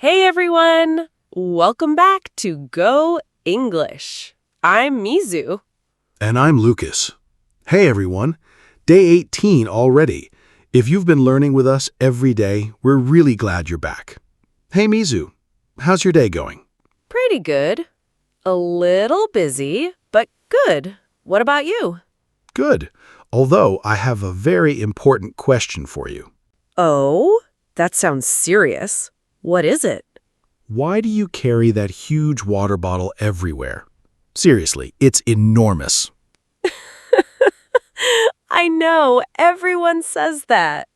Hey everyone! Welcome back to Go English. I'm Mizu. And I'm Lucas. Hey everyone, day 18 already. If you've been learning with us every day, we're really glad you're back. Hey Mizu, how's your day going? Pretty good. A little busy, but good. What about you? Good, although I have a very important question for you. Oh, that sounds serious. What is it? Why do you carry that huge water bottle everywhere? Seriously, it's enormous. I know, everyone says that.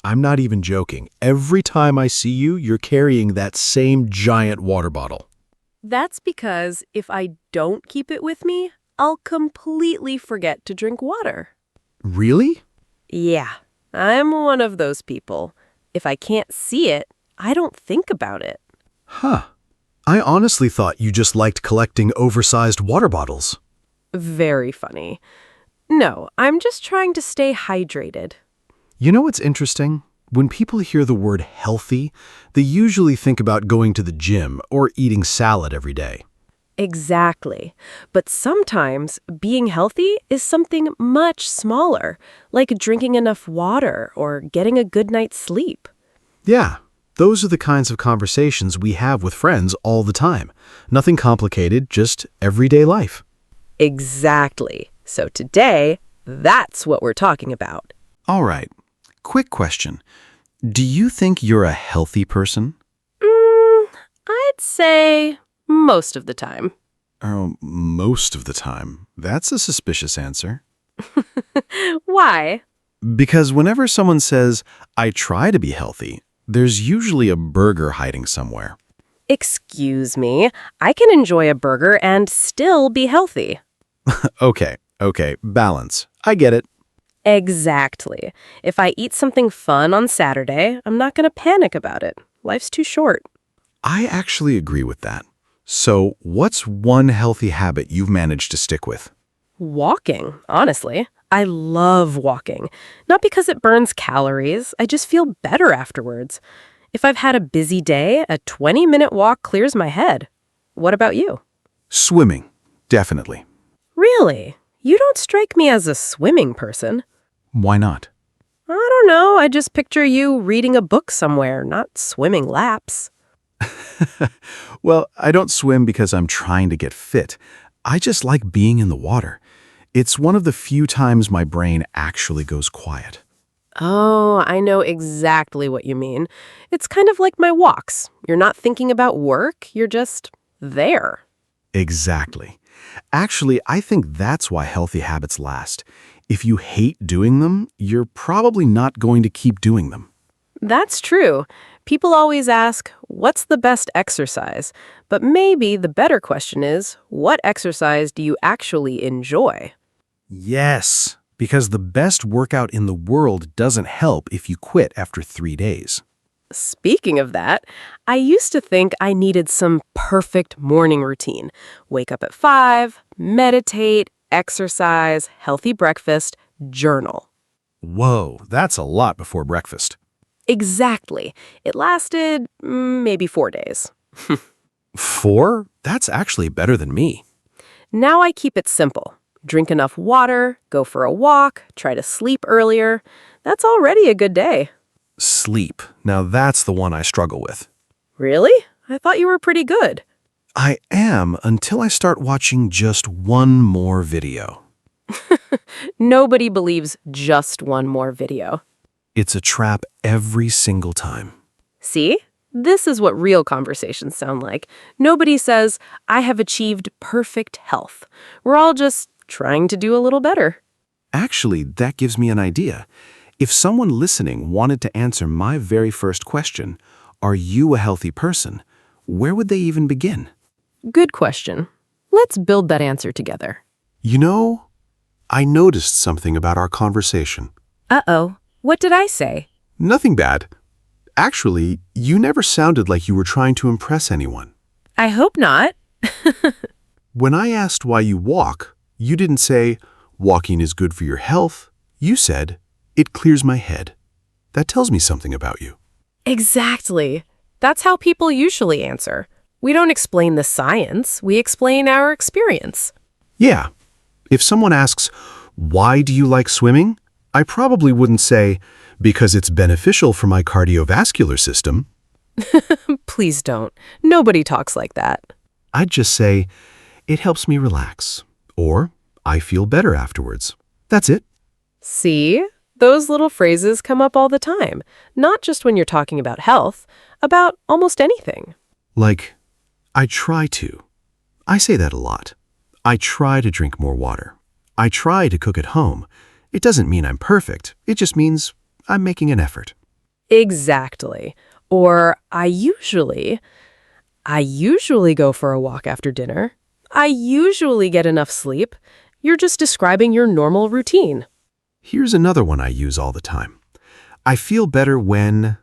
I'm not even joking. Every time I see you, you're carrying that same giant water bottle. That's because if I don't keep it with me, I'll completely forget to drink water. Really? Yeah, I'm one of those people. If I can't see it, I don't think about it. Huh. I honestly thought you just liked collecting oversized water bottles. Very funny. No, I'm just trying to stay hydrated. You know what's interesting? When people hear the word healthy, they usually think about going to the gym or eating salad every day. Exactly. But sometimes being healthy is something much smaller, like drinking enough water or getting a good night's sleep. Yeah, those are the kinds of conversations we have with friends all the time. Nothing complicated, just everyday life. Exactly. So today, that's what we're talking about. All right. Quick question. Do you think you're a healthy person? I'd say most of the time. Oh, most of the time. That's a suspicious answer. Why? Because whenever someone says, I try to be healthy, there's usually a burger hiding somewhere. Excuse me, I can enjoy a burger and still be healthy. Okay, balance. I get it. Exactly. If I eat something fun on Saturday, I'm not going to panic about it. Life's too short. I actually agree with that. So, what's one healthy habit you've managed to stick with? Walking, honestly. I love walking. Not because it burns calories, I just feel better afterwards. If I've had a busy day, a 20-minute walk clears my head. What about you? Swimming, definitely. Really? You don't strike me as a swimming person. Why not? I don't know, I just picture you reading a book somewhere, not swimming laps. Well, I don't swim because I'm trying to get fit. I just like being in the water. It's one of the few times my brain actually goes quiet. Oh, I know exactly what you mean. It's kind of like my walks. You're not thinking about work, you're just there. Exactly. Actually, I think that's why healthy habits last. If you hate doing them, you're probably not going to keep doing them. That's true. People always ask, what's the best exercise? But maybe the better question is, what exercise do you actually enjoy? Yes, because the best workout in the world doesn't help if you quit after 3 days. Speaking of that, I used to think I needed some perfect morning routine. Wake up at 5, meditate, exercise, healthy breakfast, journal. Whoa, that's a lot before breakfast. Exactly. It lasted maybe 4 days. 4? That's actually better than me. Now I keep it simple. Drink enough water, go for a walk, try to sleep earlier. That's already a good day. Sleep. Now that's the one I struggle with. Really? I thought you were pretty good. I am until I start watching just one more video. Nobody believes just one more video. It's a trap every single time. See? This is what real conversations sound like. Nobody says, I have achieved perfect health. We're all just trying to do a little better. Actually, that gives me an idea. If someone listening wanted to answer my very first question, are you a healthy person? Where would they even begin? Good question. Let's build that answer together. You know, I noticed something about our conversation. Uh-oh. What did I say? Nothing bad. Actually, you never sounded like you were trying to impress anyone. I hope not. When I asked why you walk, you didn't say, walking is good for your health. You said, it clears my head. That tells me something about you. Exactly. That's how people usually answer. We don't explain the science, we explain our experience. Yeah. If someone asks, "Why do you like swimming?" I probably wouldn't say, "Because it's beneficial for my cardiovascular system." Please don't. Nobody talks like that. I'd just say, "It helps me relax," or "I feel better afterwards." That's it. See? Those little phrases come up all the time, not just when you're talking about health, about almost anything. Like, "I try to." I say that a lot. I try to drink more water. I try to cook at home. It doesn't mean I'm perfect. It just means I'm making an effort. Exactly. Or I usually go for a walk after dinner. I usually get enough sleep. You're just describing your normal routine. Here's another one I use all the time. I feel better when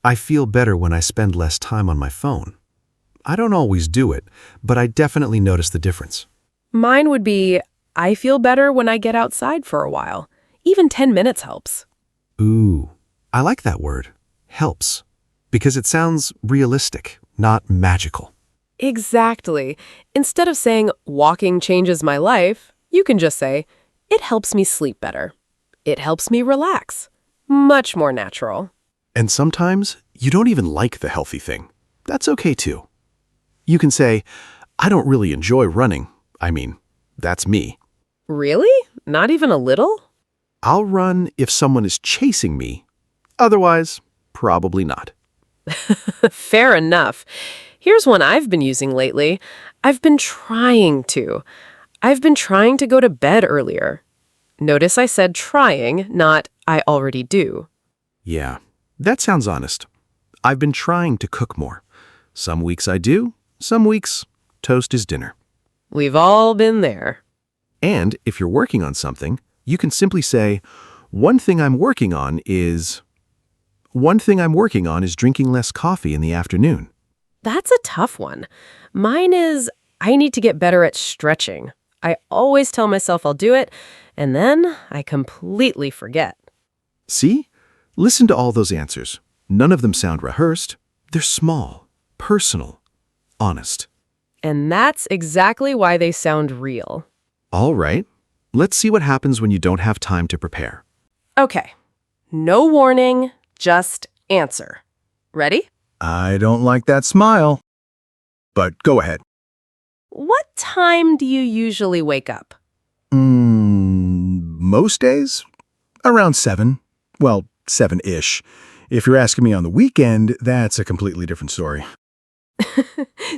I spend less time on my phone. I don't always do it, but I definitely notice the difference. Mine would be, I feel better when I get outside for a while. Even 10 minutes helps. Ooh, I like that word, helps, because it sounds realistic, not magical. Exactly. Instead of saying, walking changes my life, you can just say, it helps me sleep better. It helps me relax. Much more natural. And sometimes you don't even like the healthy thing. That's okay too. You can say, "I don't really enjoy running." I mean, that's me. Really? Not even a little? I'll run if someone is chasing me. Otherwise, probably not. Fair enough. Here's one I've been using lately. I've been trying to. I've been trying to go to bed earlier. Notice I said trying, not I already do. Yeah, that sounds honest. I've been trying to cook more. Some weeks I do, some weeks toast is dinner. We've all been there. And if you're working on something, you can simply say, one thing I'm working on is drinking less coffee in the afternoon." That's a tough one. Mine is, I need to get better at stretching. I always tell myself I'll do it, and then I completely forget. See? Listen to all those answers. None of them sound rehearsed. They're small, personal, honest. And that's exactly why they sound real. All right. Let's see what happens when you don't have time to prepare. Okay. No warning, just answer. Ready? I don't like that smile. But go ahead. What time do you usually wake up? Most days? Around 7. Well, 7-ish. If you're asking me on the weekend, that's a completely different story.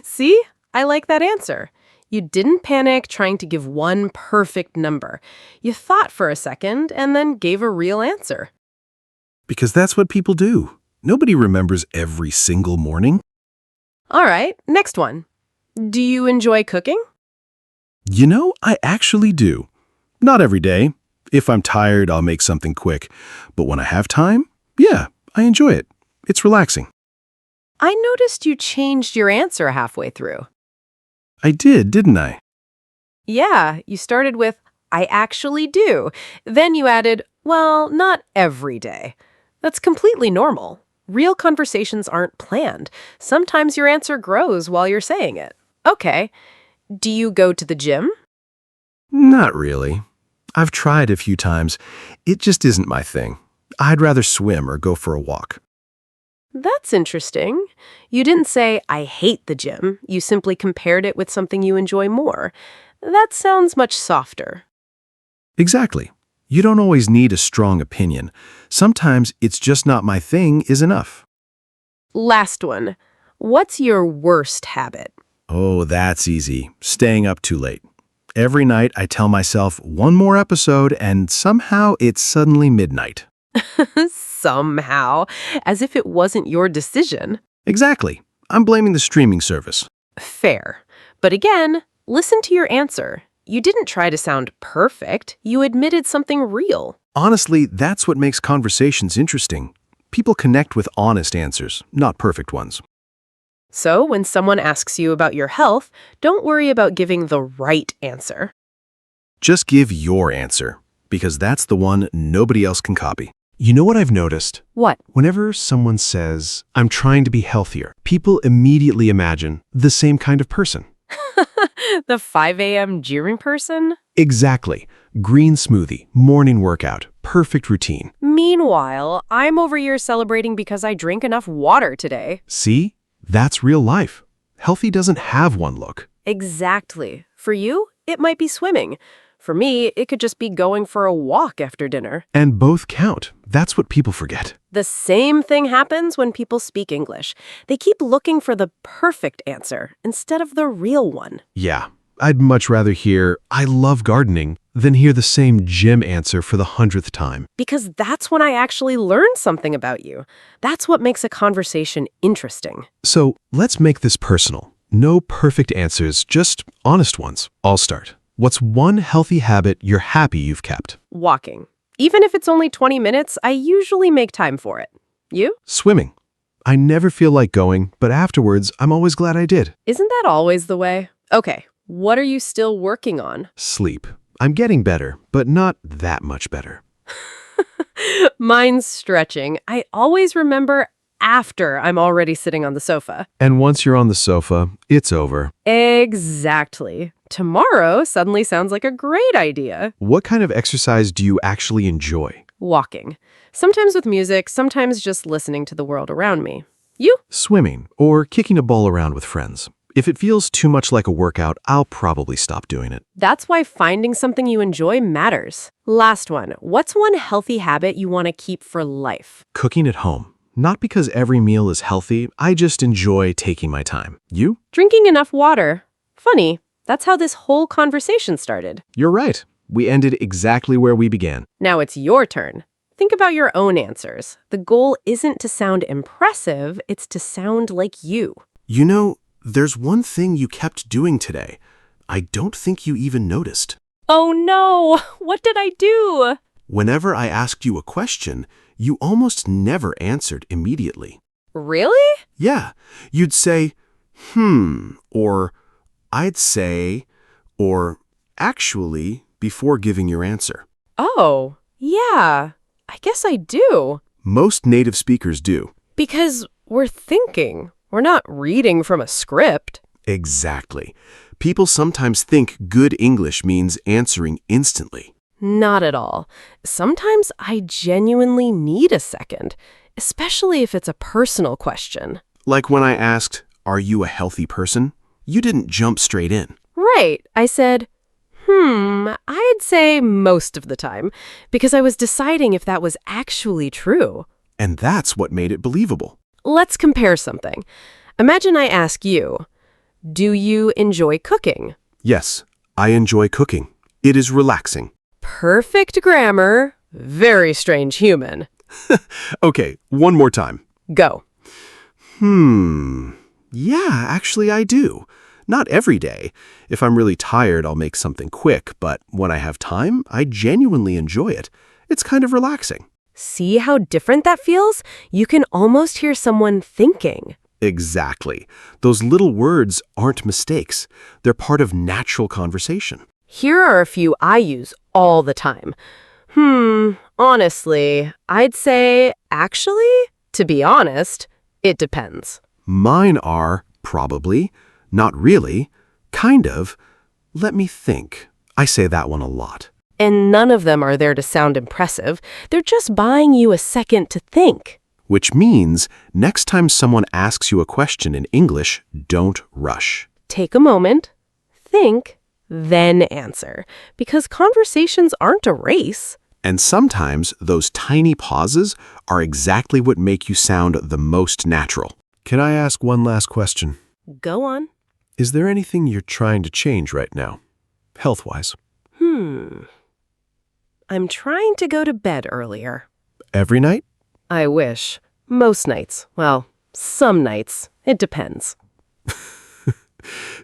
See? I like that answer. You didn't panic trying to give one perfect number. You thought for a second and then gave a real answer. Because that's what people do. Nobody remembers every single morning. All right, next one. Do you enjoy cooking? You know, I actually do. Not every day. If I'm tired, I'll make something quick. But when I have time, yeah, I enjoy it. It's relaxing. I noticed you changed your answer halfway through. I did, didn't I? Yeah, you started with, I actually do. Then you added, well, not every day. That's completely normal. Real conversations aren't planned. Sometimes your answer grows while you're saying it. Okay. Do you go to the gym? Not really. I've tried a few times. It just isn't my thing. I'd rather swim or go for a walk. That's interesting. You didn't say, I hate the gym. You simply compared it with something you enjoy more. That sounds much softer. Exactly. You don't always need a strong opinion. Sometimes it's just not my thing is enough. Last one. What's your worst habit? Oh, that's easy. Staying up too late. Every night I tell myself one more episode and somehow it's suddenly midnight. Somehow, as if it wasn't your decision. Exactly. I'm blaming the streaming service. Fair. But again, listen to your answer. You didn't try to sound perfect. You admitted something real. Honestly, that's what makes conversations interesting. People connect with honest answers, not perfect ones. So when someone asks you about your health, don't worry about giving the right answer. Just give your answer, because that's the one nobody else can copy. You know what I've noticed? What? Whenever someone says, I'm trying to be healthier, people immediately imagine the same kind of person. The 5 a.m. jeering person? Exactly. Green smoothie, morning workout, perfect routine. Meanwhile, I'm over here celebrating because I drank enough water today. See? That's real life. Healthy doesn't have one look. Exactly. For you, it might be swimming. For me, it could just be going for a walk after dinner. And both count. That's what people forget. The same thing happens when people speak English. They keep looking for the perfect answer instead of the real one. Yeah, I'd much rather hear, I love gardening, than hear the same gym answer for the 100th time. Because that's when I actually learn something about you. That's what makes a conversation interesting. So let's make this personal. No perfect answers, just honest ones. I'll start. What's one healthy habit you're happy you've kept? Walking. Even if it's only 20 minutes, I usually make time for it. You? Swimming. I never feel like going, but afterwards, I'm always glad I did. Isn't that always the way? Okay, what are you still working on? Sleep. I'm getting better, but not that much better. Mine's stretching. I always remember after I'm already sitting on the sofa. And once you're on the sofa, it's over. Exactly. Tomorrow suddenly sounds like a great idea. What kind of exercise do you actually enjoy? Walking. Sometimes with music, sometimes just listening to the world around me. You? Swimming, or kicking a ball around with friends. If it feels too much like a workout, I'll probably stop doing it. That's why finding something you enjoy matters. Last one. What's one healthy habit you want to keep for life? Cooking at home. Not because every meal is healthy, I just enjoy taking my time. You? Drinking enough water. Funny, that's how this whole conversation started. You're right. We ended exactly where we began. Now it's your turn. Think about your own answers. The goal isn't to sound impressive, it's to sound like you. You know, there's one thing you kept doing today. I don't think you even noticed. Oh no! What did I do? Whenever I asked you a question, you almost never answered immediately. Really? Yeah, you'd say, or I'd say, or actually, before giving your answer. Oh, yeah. I guess I do. Most native speakers do. Because we're thinking. We're not reading from a script. Exactly. People sometimes think good English means answering instantly. Not at all. Sometimes I genuinely need a second, especially if it's a personal question. Like when I asked, "Are you a healthy person?" You didn't jump straight in. Right. I said, I'd say most of the time, because I was deciding if that was actually true. And that's what made it believable. Let's compare something. Imagine I ask you, do you enjoy cooking? Yes, I enjoy cooking. It is relaxing. Perfect grammar. Very strange human. Okay, one more time. Go. Yeah, actually I do. Not every day. If I'm really tired, I'll make something quick, but when I have time, I genuinely enjoy it. It's kind of relaxing. See how different that feels? You can almost hear someone thinking. Exactly. Those little words aren't mistakes. They're part of natural conversation. Here are a few I use all the time. Honestly, I'd say, actually, to be honest, it depends. Mine are probably, not really, kind of, let me think. I say that one a lot. And none of them are there to sound impressive. They're just buying you a second to think. Which means next time someone asks you a question in English, don't rush. Take a moment, think, then answer. Because conversations aren't a race. And sometimes those tiny pauses are exactly what make you sound the most natural. Can I ask one last question? Go on. Is there anything you're trying to change right now, health-wise? I'm trying to go to bed earlier. Every night? I wish. Most nights. Well, some nights. It depends.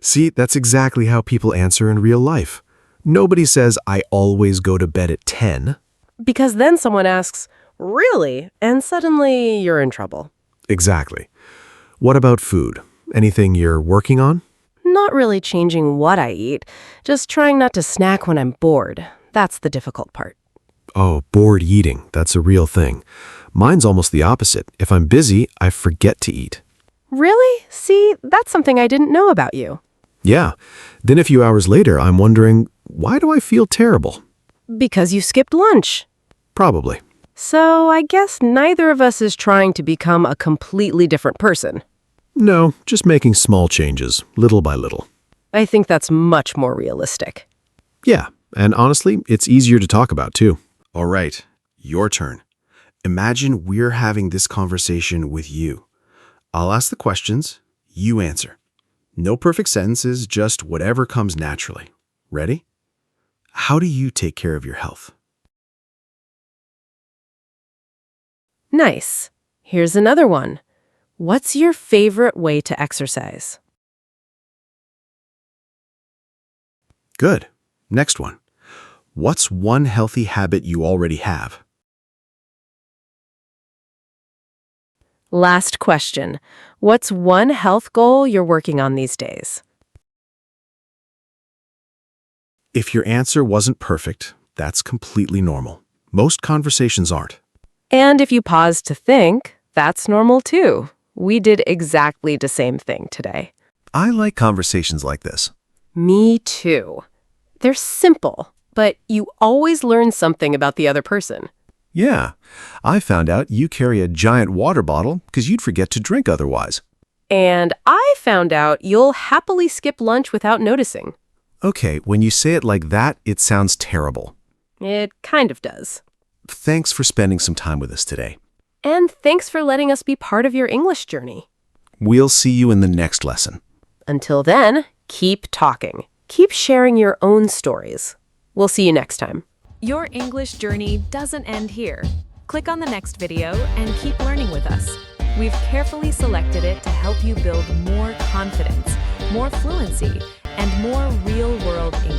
See, that's exactly how people answer in real life. Nobody says, I always go to bed at 10. Because then someone asks, really? And suddenly you're in trouble. Exactly. What about food? Anything you're working on? Not really changing what I eat, just trying not to snack when I'm bored. That's the difficult part. Oh, bored eating. That's a real thing. Mine's almost the opposite. If I'm busy, I forget to eat. Really? See, that's something I didn't know about you. Yeah. Then a few hours later, I'm wondering, why do I feel terrible? Because you skipped lunch. Probably. So I guess neither of us is trying to become a completely different person. No, just making small changes, little by little. I think that's much more realistic. Yeah, and honestly, it's easier to talk about too. All right, your turn. Imagine we're having this conversation with you. I'll ask the questions, you answer. No perfect sentences, just whatever comes naturally. Ready? How do you take care of your health? Nice. Here's another one. What's your favorite way to exercise? Good. Next one. What's one healthy habit you already have? Last question. What's one health goal you're working on these days? If your answer wasn't perfect, that's completely normal. Most conversations aren't. And if you pause to think, that's normal too. We did exactly the same thing today. I like conversations like this. Me too. They're simple, but you always learn something about the other person. Yeah, I found out you carry a giant water bottle because you'd forget to drink otherwise. And I found out you'll happily skip lunch without noticing. Okay, when you say it like that, it sounds terrible. It kind of does. Thanks for spending some time with us today. And thanks for letting us be part of your English journey. We'll see you in the next lesson. Until then, keep talking. Keep sharing your own stories. We'll see you next time. Your English journey doesn't end here. Click on the next video and keep learning with us. We've carefully selected it to help you build more confidence, more fluency, and more real-world English.